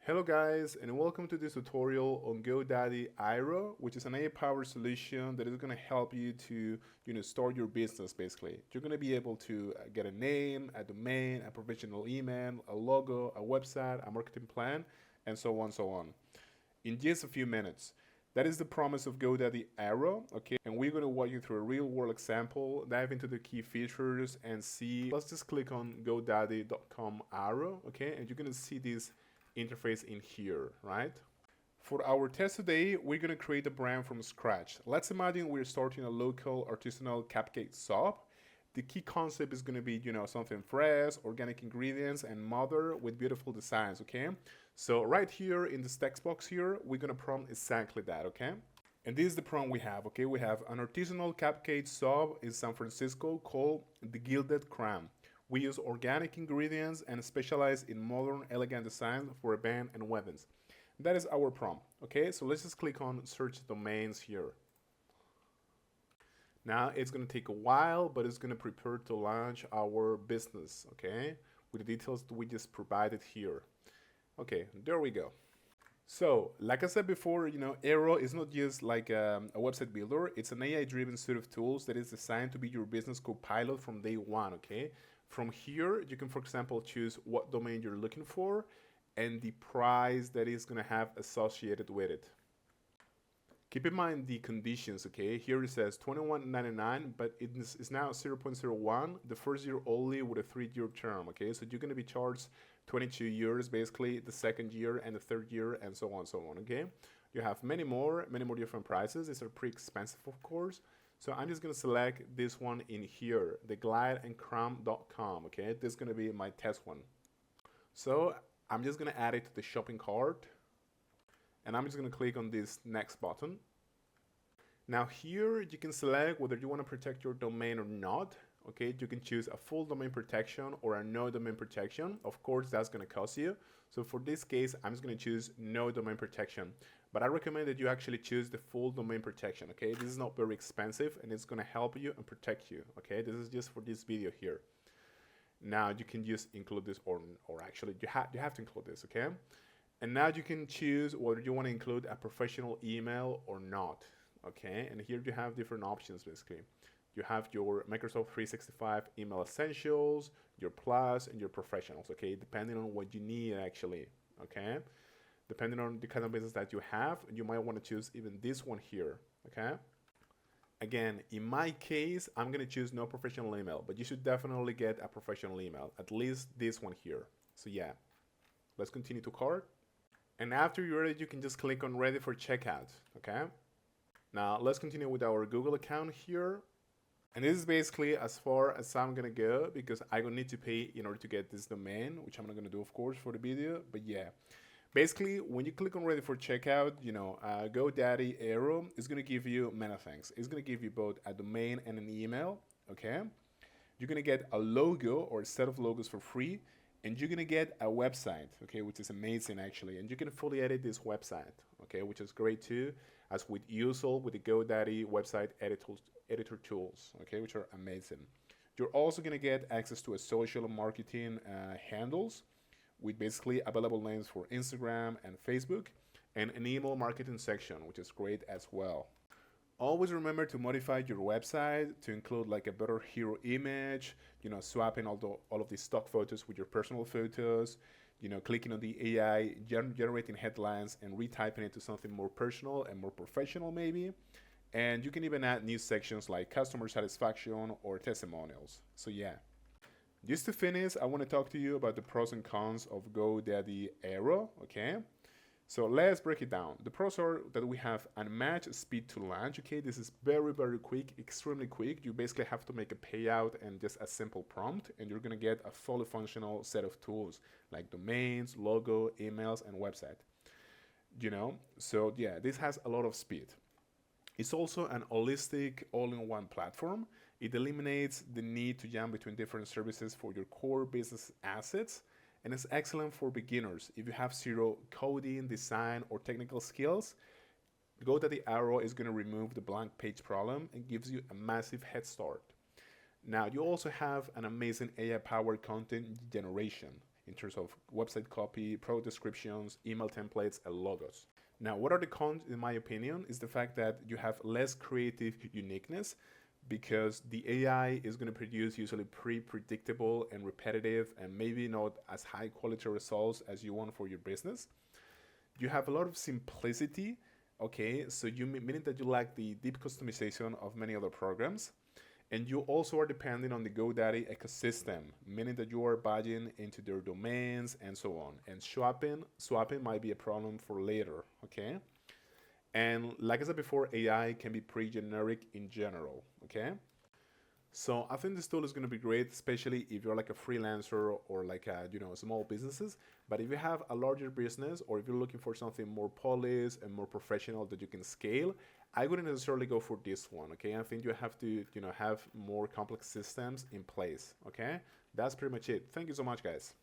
Hello guys, and welcome to this tutorial on Godaddy Airo, which is an AI-powered solution that is going to help you to, start your business basically. You're going to be able to get a name, a domain, a professional email, a logo, a website, a marketing plan, and so on, so on, in just a few minutes. That is the promise of Godaddy Airo, okay? And we're going to walk you through a real-world example, dive into the key features, and see. Let's just click on godaddy.com Airo, okay? And you're going to see this interface in here, right? For our test today, we're going to create a brand from scratch. Let's imagine we're starting a local artisanal cupcake shop. The key concept is going to be, something fresh, organic ingredients, and modern with beautiful designs, okay? So right here in this text box here, we're going to prompt exactly that, okay? And this is the prompt we have, okay? We have an artisanal cupcake shop in San Francisco called The Gilded Crown. We use organic ingredients and specialize in modern, elegant designs for events and weddings. That is our prompt, okay? So let's just click on search domains here. Now it's gonna take a while, but it's gonna prepare to launch our business, okay? With the details that we just provided here. Okay, there we go. So, like I said before, Airo is not just like a website builder. It's an AI-driven suite of tools that is designed to be your business co-pilot from day one, okay? From here, you can, for example, choose what domain you're looking for and the price that is going to have associated with it. Keep in mind the conditions, okay? Here it says $21.99, but it's now 0.01, the first year only with a 3-year term, okay? So you're going to be charged 22 years, basically, the second year and the third year, and so on, okay? You have many more different prices. These are pretty expensive, of course. So I'm just going to select this one in here, the glideandcrown.com, okay? This is going to be my test one. So I'm just going to add it to the shopping cart. And I'm just going to click on this next button. Now here you can select whether you want to protect your domain or not. Okay, you can choose a full domain protection or a no domain protection. Of course, that's going to cost you. So for this case, I'm just going to choose no domain protection. But I recommend that you actually choose the full domain protection, okay? This is not very expensive and it's going to help you and protect you, okay? This is just for this video here. Now you can just include this or actually you have to include this, okay? And now you can choose whether you want to include a professional email or not, okay? And here you have different options basically. You have your Microsoft 365 email essentials, your plus, and your professionals, okay? Depending on what you need actually, okay? Depending on the kind of business that you have, you might want to choose even this one here, okay? Again, in my case, I'm going to choose no professional email, but you should definitely get a professional email, at least this one here. So yeah, let's continue to cart. And after you're ready, you can just click on ready for checkout, okay? Now let's continue with our Google account here. And this is basically as far as I'm gonna go because I don't need to pay in order to get this domain, which I'm not gonna do, of course, for the video, but yeah. Basically, when you click on ready for checkout, Godaddy Airo is gonna give you many things. It's gonna give you both a domain and an email, okay? You're gonna get a logo or a set of logos for free, and you're gonna get a website, okay, which is amazing actually, and you can fully edit this website, okay, which is great too, as with usual with the GoDaddy website editor tools, okay, which are amazing. You're also gonna get access to a social marketing handles with basically available names for Instagram and Facebook, and an email marketing section, which is great as well. Always remember to modify your website to include like a better hero image, swapping all of these stock photos with your personal photos, clicking on the AI, generating headlines and retyping it to something more personal and more professional maybe. And you can even add new sections like customer satisfaction or testimonials. So yeah. Just to finish, I want to talk to you about the pros and cons of Godaddy Airo, okay? So let's break it down. The pros are that we have unmatched speed to launch, okay? This is very, very quick, extremely quick. You basically have to make a payout and just a simple prompt, and you're gonna get a fully functional set of tools like domains, logo, emails, and website. So yeah, this has a lot of speed. It's also an holistic all-in-one platform. It eliminates the need to jump between different services for your core business assets, and it's excellent for beginners. If you have zero coding, design, or technical skills, Godaddy Airo is going to remove the blank page problem and gives you a massive head start. Now, you also have an amazing AI-powered content generation. in terms of website copy, product descriptions, email templates, and logos. Now, what are the cons, in my opinion, is the fact that you have less creative uniqueness because the AI is going to produce usually pre-predictable and repetitive and maybe not as high quality results as you want for your business. You have a lot of simplicity, okay? So meaning that you lack the deep customization of many other programs. And you also are depending on the GoDaddy ecosystem, meaning that you are buying into their domains and so on. And swapping might be a problem for later, okay? And like I said before, AI can be pretty generic in general, okay? So I think this tool is going to be great, especially if you're like a freelancer or like small businesses. But if you have a larger business or if you're looking for something more polished and more professional that you can scale, I wouldn't necessarily go for this one. Okay, I think you have to have more complex systems in place. Okay, that's pretty much it. Thank you so much, guys.